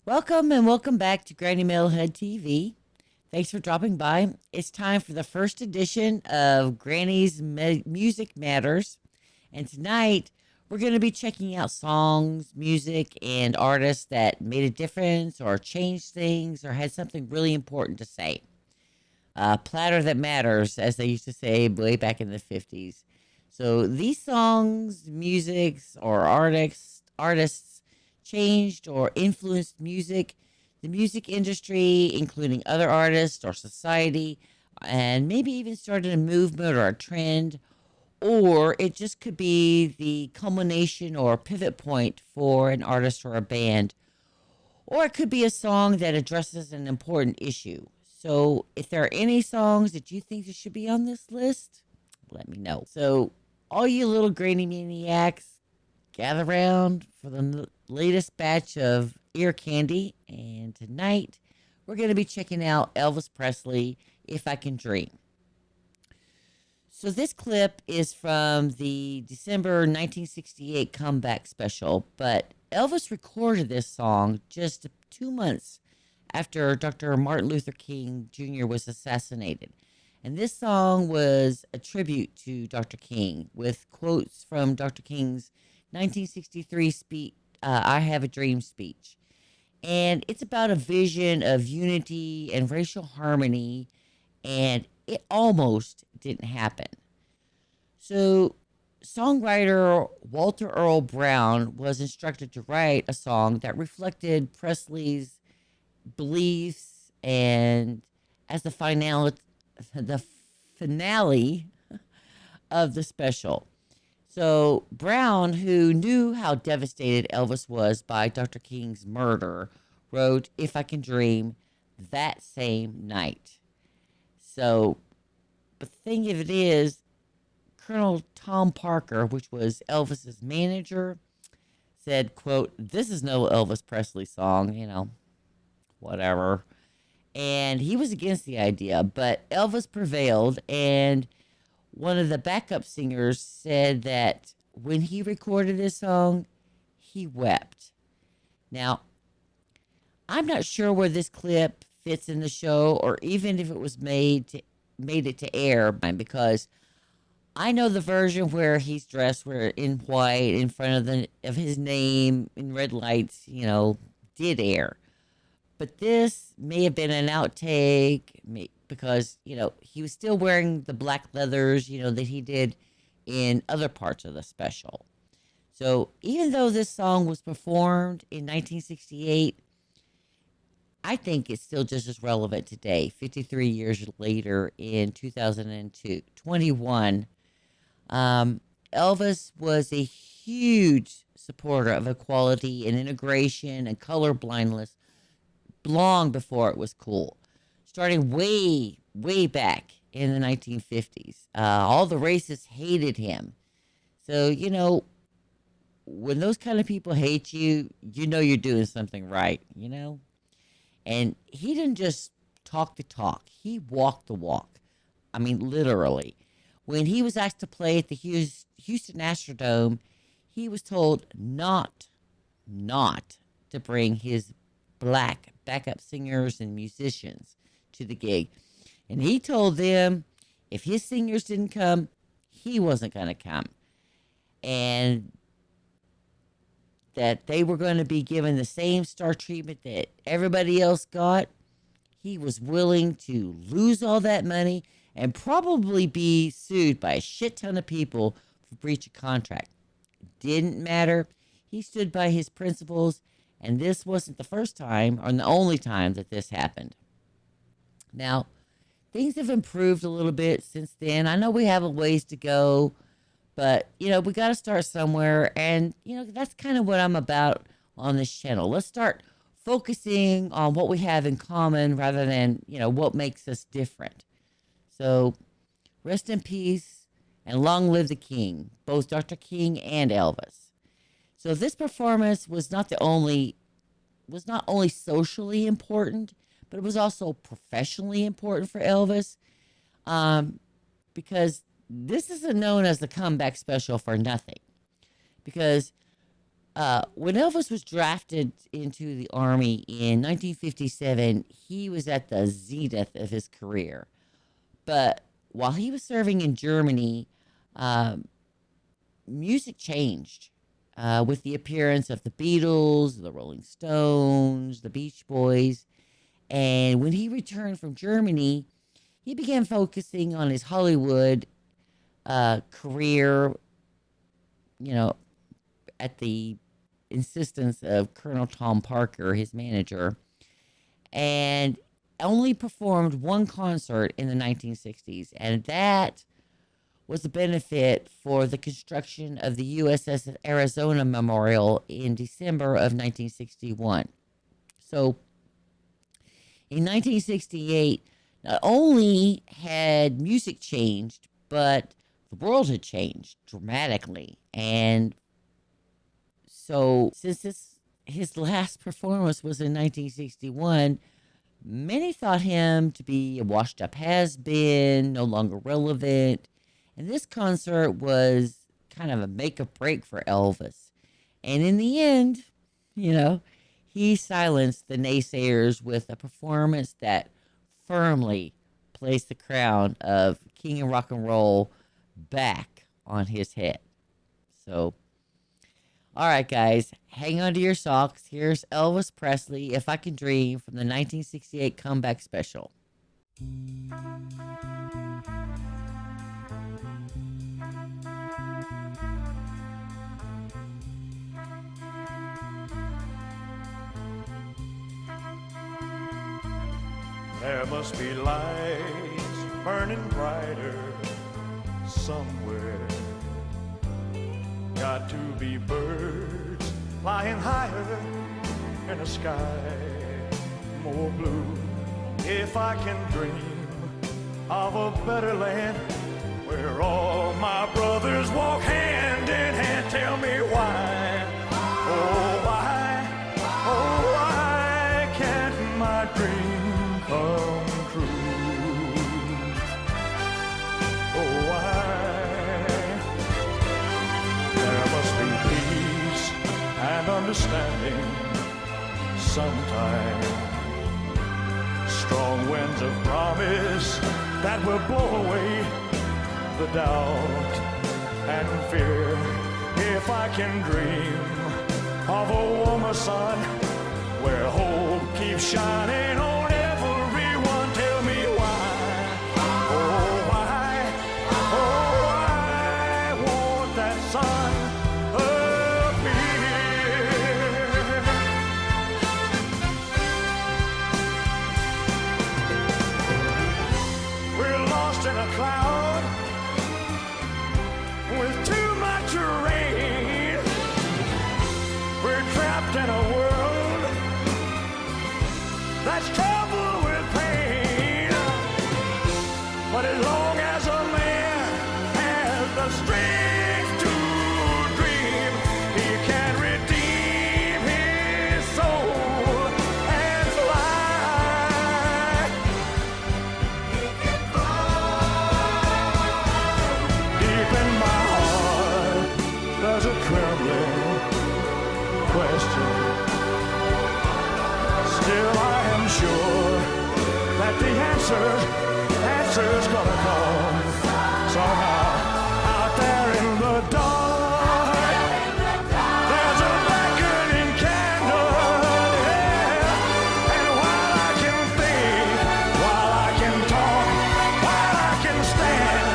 Welcome and welcome back to Granny Metalhead TV. Thanks for dropping by. It's time for the first edition of Granny's Music Matters. And tonight, we're going to be checking out songs, music, and artists that made a difference or changed things or had something really important to say. Platter that matters, as they used to say way back in the 50s. So these songs, musics, or artists changed or influenced music, the music industry, including other artists or society, and maybe even started a movement or a trend, or it just could be the culmination or pivot point for an artist or a band, or it could be a song that addresses an important issue. So, if there are any songs that you think that should be on this list, let me know. So, all you little granny maniacs, gather around for the latest batch of ear candy. And tonight, we're going to be checking out Elvis Presley, If I Can Dream. So, this clip is from the December 1968 comeback special, but Elvis recorded this song just 2 months after Dr. Martin Luther King Jr. was assassinated. And this song was a tribute to Dr. King with quotes from Dr. King's 1963 speech, I Have a Dream speech. And it's about a vision of unity and racial harmony, and it almost didn't happen. So, songwriter Walter Earl Brown was instructed to write a song that reflected Presley's beliefs, and as the finale of the special. So Brown, who knew how devastated Elvis was by Dr. King's murder, wrote "If I Can Dream" that same night. So, but the thing of it is, Colonel Tom Parker, which was Elvis's manager, said, "quote This is no Elvis Presley song, whatever." And he was against the idea, but Elvis prevailed. And one of the backup singers said that when he recorded this song, he wept. Now, I'm not sure where this clip fits in the show, or even if it was made it to air, because I know the version where he's dressed where in white in front of his name in red lights, did air. But this may have been an outtake because, he was still wearing the black leathers, that he did in other parts of the special. So even though this song was performed in 1968, I think it's still just as relevant today, 53 years later in 2002, 21. Elvis was a huge supporter of equality and integration and color blindness long before it was cool, starting way, way back in the 1950s. All the racists hated him. So, when those kind of people hate you, you know you're doing something right. And he didn't just talk the talk, he walked the walk. I mean, literally. When he was asked to play at the Houston Astrodome, he was told not to bring his black backup singers and musicians to the gig. And he told them if his singers didn't come, he wasn't going to come. And that they were going to be given the same star treatment that everybody else got. He was willing to lose all that money and probably be sued by a shit ton of people for breach of contract. It didn't matter. He stood by his principles, and this wasn't the first time or the only time that this happened. Now, things have improved a little bit since then. I know we have a ways to go, but we got to start somewhere, and that's kind of what I'm about on this channel. Let's start focusing on what we have in common rather than what makes us different. So, rest in peace and long live the king, both Dr. King and Elvis. So this performance was not only socially important, but it was also professionally important for Elvis, because this isn't known as the comeback special for nothing. Because When Elvis was drafted into the Army in 1957, he was at the zenith of his career. But while he was serving in Germany, um, music changed with the appearance of the Beatles, the Rolling Stones, the Beach Boys. And when he returned from Germany, he began focusing on his Hollywood career, you know, at the insistence of Colonel Tom Parker, his manager, and only performed one concert in the 1960s. And that was the benefit for the construction of the USS Arizona Memorial in December of 1961. So in 1968, not only had music changed, but the world had changed dramatically. And so, since his last performance was in 1961, many thought him to be a washed up has been, no longer relevant. And this concert was kind of a make or break for Elvis. And in the end, you know, he silenced the naysayers with a performance that firmly placed the crown of King of Rock and Roll back on his head. So, all right, guys, hang on to your socks. Here's Elvis Presley, If I Can Dream, from the 1968 comeback special. There must be lights burning brighter somewhere. Got to be birds flying higher in a sky more blue. If I can dream of a better land where all my brothers walk hand in hand, tell me why, oh why can't my dream come true? Oh why? There must be peace and understanding sometime. Strong winds of promise that will blow away the doubt and fear. If I can dream of a warmer sun where hope keeps shining on everyone, tell me why, oh why won't that sun appear? We're lost in a cloud with too much rain. We're trapped in a world that's troubled with pain. But as long as a man has the strength to dream, he can redeem his soul and fly. He can fly. Deep in my heart, there's a trembling question. Still I am sure that the answer's gonna come somehow. Out there in the dark, there's a beckoning candle, yeah. And while I can think, while I can talk, while I can stand,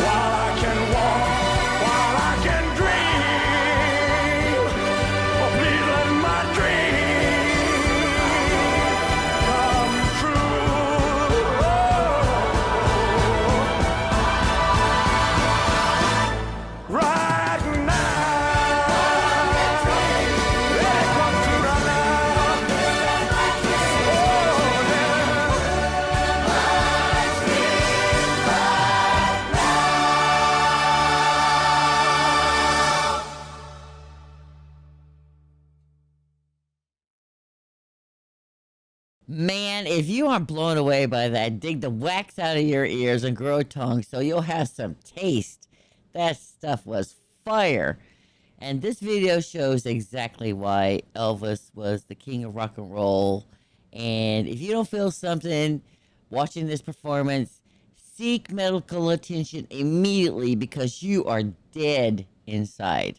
while I can walk, while I can dream, oh please let my dream come true. Right now, yeah, come true right now. Oh Man, if you aren't blown away by that, dig the wax out of your ears and grow a tongue so you'll have some taste. That stuff was fire. And this video shows exactly why Elvis was the king of rock and roll. And if you don't feel something watching this performance, seek medical attention immediately because you are dead inside.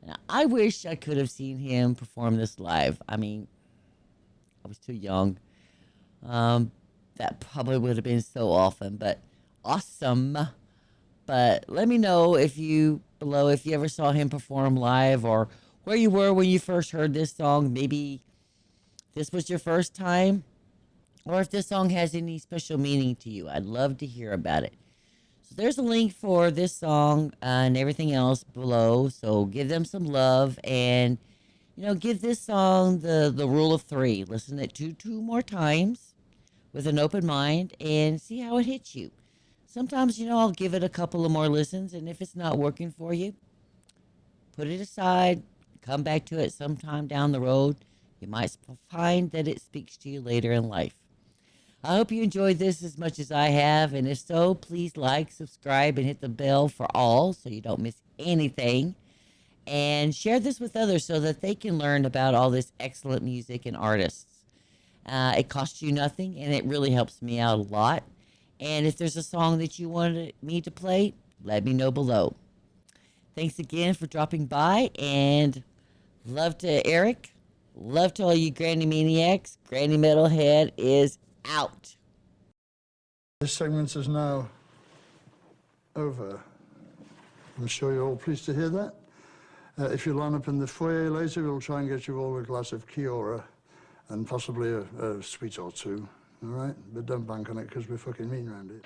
Now, I wish I could have seen him perform this live. I mean, I was too young. That probably would have been so awesome. But let me know if you ever saw him perform live or where you were when you first heard this song. Maybe this was your first time, or if this song has any special meaning to you. I'd love to hear about it. So there's a link for this song and everything else below. So give them some love and give this song the rule of 3. Listen it two more times with an open mind and see how it hits you. Sometimes, I'll give it a couple of more listens, and if it's not working for you, put it aside, come back to it sometime down the road. You might find that it speaks to you later in life. I hope you enjoyed this as much as I have, and if so, please like, subscribe, and hit the bell for all so you don't miss anything. And share this with others so that they can learn about all this excellent music and artists. It costs you nothing, and it really helps me out a lot. And if there's a song that you wanted me to play, let me know below. Thanks again for dropping by, and love to Eric. Love to all you Granny Maniacs. Granny Metalhead is out. This segment is now over. I'm sure you're all pleased to hear that. If you line up in the foyer later, we'll try and get you all a glass of Kiora and possibly a sweet or two. All right? But don't bank on it because we're fucking mean around it.